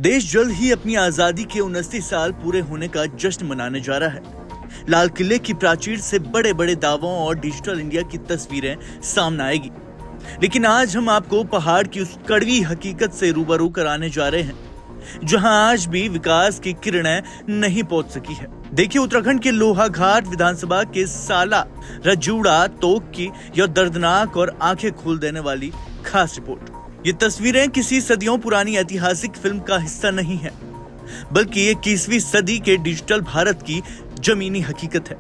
देश जल्द ही अपनी आजादी के 29 साल पूरे होने का जश्न मनाने जा रहा है। लाल किले की प्राचीर से बड़े बड़े दावों और डिजिटल इंडिया की तस्वीरें सामने आएगी, लेकिन आज हम आपको पहाड़ की उस कड़वी हकीकत से रूबरू कराने जा रहे हैं जहां आज भी विकास की किरणें नहीं पहुंच सकी है। देखिए उत्तराखंड के लोहाघाट विधानसभा के साला रजूड़ा तोक की यह दर्दनाक और आंखें खोल देने वाली खास रिपोर्ट। ये तस्वीरें किसी सदियों पुरानी ऐतिहासिक फिल्म का हिस्सा नहीं है, बल्कि 21वीं सदी के डिजिटल भारत की जमीनी हकीकत है।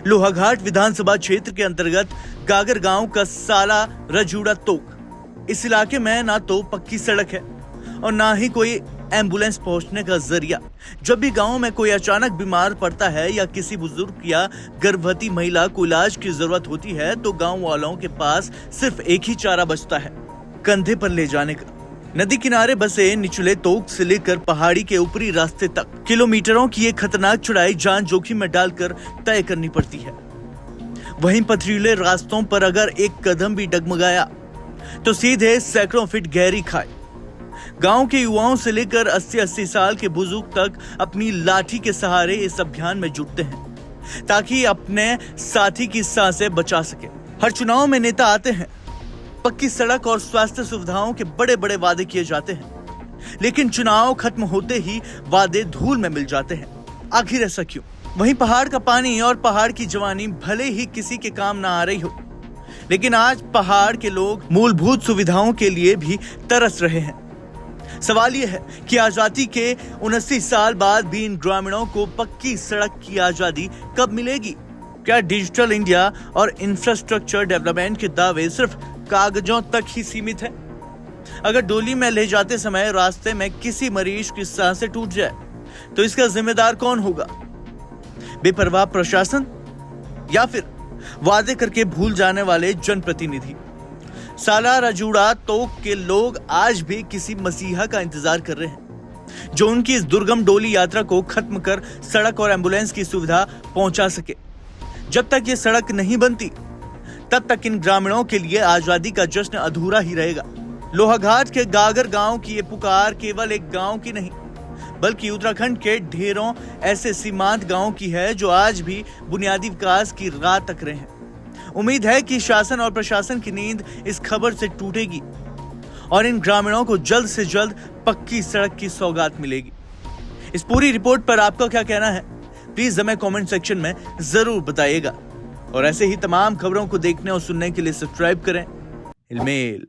लोहाघाट विधानसभा क्षेत्र के अंतर्गत गागर गांव का साला रजूड़ा तोक। इस इलाके में ना तो पक्की सड़क है और ना ही कोई एम्बुलेंस पहुंचने का जरिया। जब भी गांव में कोई अचानक बीमार पड़ता है या किसी बुजुर्ग या गर्भवती महिला को इलाज की जरूरत होती है, तो गांव वालों के पास सिर्फ एक ही चारा बचता है, कंधे पर ले जाने का। नदी किनारे बसे निचले तोक से लेकर पहाड़ी के ऊपरी रास्ते तक किलोमीटरों की एक खतरनाक चढ़ाई जान जोखिम में डालकर तय करनी पड़ती है। वहीं पथरीले रास्तों पर अगर एक कदम भी डगमगाया तो सीधे सैकड़ों फीट गहरी खाई। गांव के युवाओं से लेकर 80-80 साल के बुजुर्ग तक अपनी लाठी के सहारे इस अभियान में जुटते हैं ताकि अपने साथी की सांसें बचा सके। हर चुनाव में नेता आते हैं, पक्की सड़क और स्वास्थ्य सुविधाओं के बड़े बड़े वादे किए जाते हैं, लेकिन चुनाव खत्म होते ही वादे धूल में मिल जाते हैं। आखिर ऐसा क्यों? वहीं पहाड़ का पानी और पहाड़ की जवानी भले ही किसी के काम ना आ रही हो, लेकिन आज पहाड़ के लोग मूलभूत सुविधाओं के लिए भी तरस रहे हैं। सवाल यह है कि आजादी के 29 साल बाद भी इन ग्रामीणों को पक्की सड़क की आजादी कब मिलेगी? क्या डिजिटल इंडिया और इंफ्रास्ट्रक्चर डेवलपमेंट के दावे सिर्फ कागजों तक ही सीमित है? अगर डोली में ले जाते समय रास्ते में किसी मरीज की सांसें टूट जाए तो इसका जिम्मेदार कौन होगा? बेपरवाह प्रशासन या फिर वादे करके भूल जाने वाले जनप्रतिनिधि? साला रजूड़ा तोक के लोग आज भी किसी मसीहा का इंतजार कर रहे हैं जो उनकी इस दुर्गम डोली यात्रा को खत्म कर सड़क और एम्बुलेंस की सुविधा पहुंचा सके। जब तक ये सड़क नहीं बनती तब तक इन ग्रामीणों के लिए आजादी का जश्न अधूरा ही रहेगा। लोहाघाट के गागर गांव की ये पुकार केवल एक गांव की नहीं, बल्कि उत्तराखंड के ढेरों ऐसे सीमांत गांव की है जो आज भी बुनियादी विकास की राह तक रहे हैं। उम्मीद है कि शासन और प्रशासन की नींद इस खबर से टूटेगी और इन ग्रामीणों को जल्द से जल्द पक्की सड़क की सौगात मिलेगी। इस पूरी रिपोर्ट पर आपका क्या कहना है? प्लीज हमें कमेंट सेक्शन में जरूर बताइएगा और ऐसे ही तमाम खबरों को देखने और सुनने के लिए सब्सक्राइब करें हिलमेल।